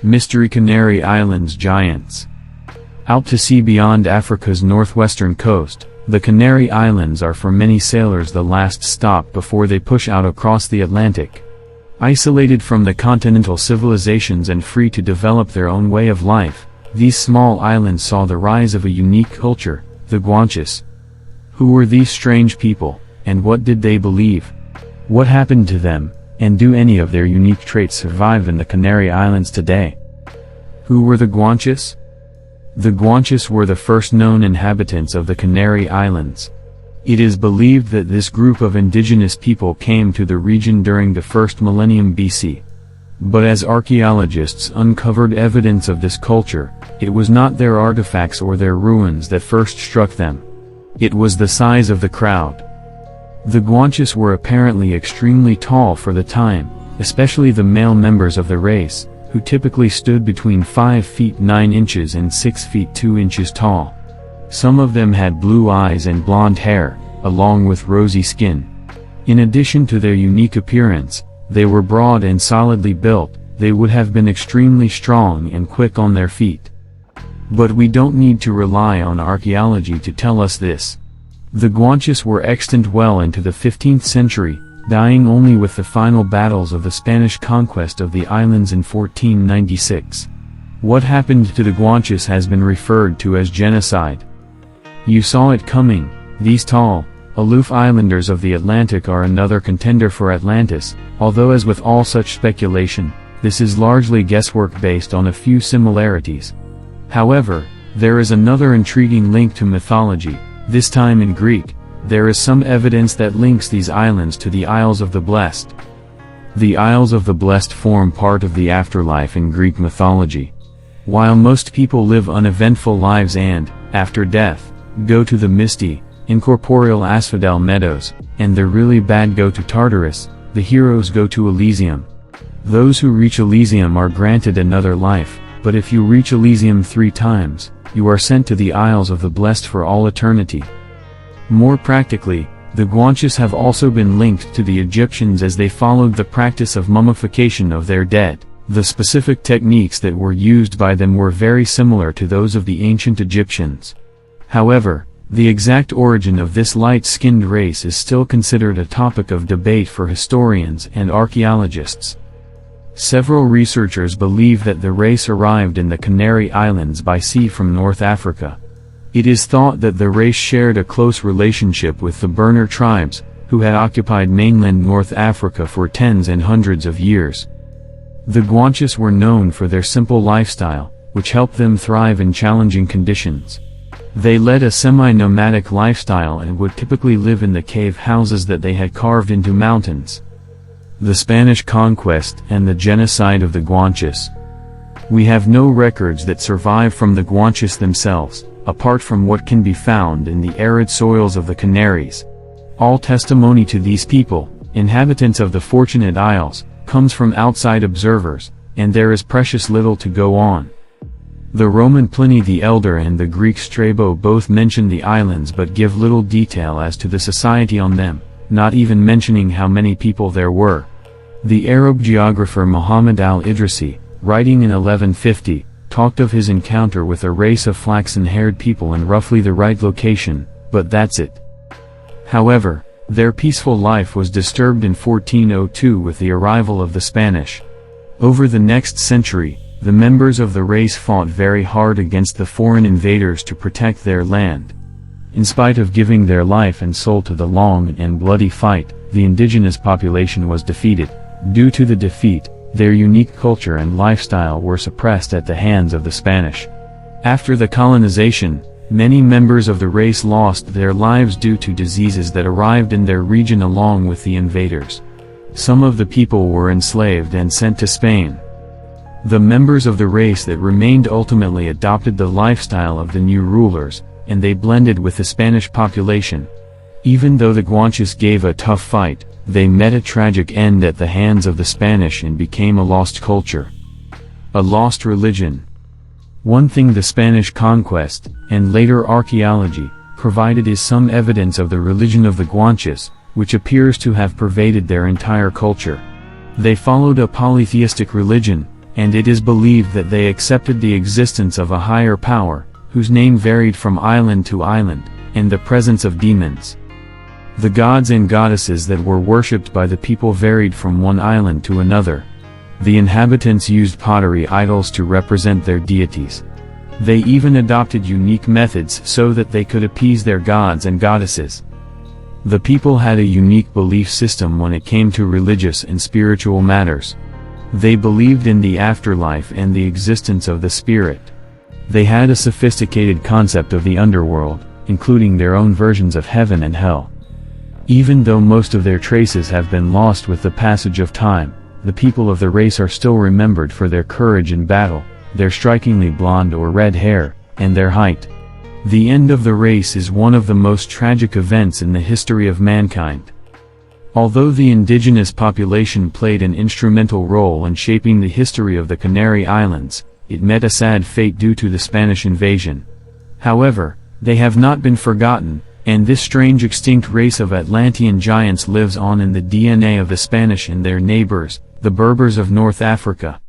Mystery Canary Islands giants. Out to sea beyond Africa's northwestern coast, the Canary Islands are for many sailors the last stop before they push out across the Atlantic. Isolated from the continental civilizations and free to develop their own way of life, these small islands saw the rise of a unique culture, the Guanches. Who were these strange people, and what did they believe? What happened to them, and do any of their unique traits survive in the Canary Islands today? Who were the Guanches? The Guanches were the first known inhabitants of the Canary Islands. It is believed that this group of indigenous people came to the region during the first millennium BC. But as archaeologists uncovered evidence of this culture, it was not their artifacts or their ruins that first struck them. It was the size of the crowd. The Guanches were apparently extremely tall for the time, especially the male members of the race, who typically stood between 5 feet 9 inches and 6 feet 2 inches tall. Some of them had blue eyes and blonde hair, along with rosy skin. In addition to their unique appearance, they were broad and solidly built. They would have been extremely strong and quick on their feet. But we don't need to rely on archaeology to tell us this. The Guanches were extant well into the 15th century, dying only with the final battles of the Spanish conquest of the islands in 1496. What happened to the Guanches has been referred to as genocide. You saw it coming. These tall, aloof islanders of the Atlantic are another contender for Atlantis, although as with all such speculation, this is largely guesswork based on a few similarities. However, there is another intriguing link to mythology. This time in Greek, there is some evidence that links these islands to the Isles of the Blessed. The Isles of the Blessed form part of the afterlife in Greek mythology. While most people live uneventful lives and, after death, go to the misty, incorporeal asphodel meadows, and the really bad go to Tartarus, the heroes go to Elysium. Those who reach Elysium are granted another life, but if you reach Elysium 3 times, you are sent to the Isles of the Blessed for all eternity. More practically, the Guanches have also been linked to the Egyptians as they followed the practice of mummification of their dead. The specific techniques that were used by them were very similar to those of the ancient Egyptians. However, the exact origin of this light-skinned race is still considered a topic of debate for historians and archaeologists. Several researchers believe that the race arrived in the Canary Islands by sea from North Africa. It is thought that the race shared a close relationship with the Berner tribes, who had occupied mainland North Africa for tens and hundreds of years. The Guanches were known for their simple lifestyle, which helped them thrive in challenging conditions. They led a semi-nomadic lifestyle and would typically live in the cave houses that they had carved into mountains. The Spanish conquest and the genocide of the Guanches. We have no records that survive from the Guanches themselves, apart from what can be found in the arid soils of the Canaries. All testimony to these people, inhabitants of the Fortunate Isles, comes from outside observers, and there is precious little to go on. The Roman Pliny the Elder and the Greek Strabo both mention the islands but give little detail as to the society on them, not even mentioning how many people there were. The Arab geographer Muhammad al-Idrisi, writing in 1150, talked of his encounter with a race of flaxen-haired people in roughly the right location, but that's it. However, their peaceful life was disturbed in 1402 with the arrival of the Spanish. Over the next century, the members of the race fought very hard against the foreign invaders to protect their land. In spite of giving their life and soul to the long and bloody fight, the indigenous population was defeated. Due to the defeat, their unique culture and lifestyle were suppressed at the hands of the Spanish. After the colonization, many members of the race lost their lives due to diseases that arrived in their region along with the invaders. Some of the people were enslaved and sent to Spain. The members of the race that remained ultimately adopted the lifestyle of the new rulers, and they blended with the Spanish population. Even though the Guanches gave a tough fight, they met a tragic end at the hands of the Spanish and became a lost culture. A lost religion. One thing the Spanish conquest, and later archaeology, provided is some evidence of the religion of the Guanches, which appears to have pervaded their entire culture. They followed a polytheistic religion, and it is believed that they accepted the existence of a higher power, whose name varied from island to island, and the presence of demons. The gods and goddesses that were worshipped by the people varied from one island to another. The inhabitants used pottery idols to represent their deities. They even adopted unique methods so that they could appease their gods and goddesses. The people had a unique belief system when it came to religious and spiritual matters. They believed in the afterlife and the existence of the spirit. They had a sophisticated concept of the underworld, including their own versions of heaven and hell. Even though most of their traces have been lost with the passage of time, the people of the race are still remembered for their courage in battle, their strikingly blonde or red hair, and their height. The end of the race is one of the most tragic events in the history of mankind. Although the indigenous population played an instrumental role in shaping the history of the Canary Islands, it met a sad fate due to the Spanish invasion. However, they have not been forgotten, and this strange extinct race of Atlantean giants lives on in the DNA of the Spanish and their neighbors, the Berbers of North Africa.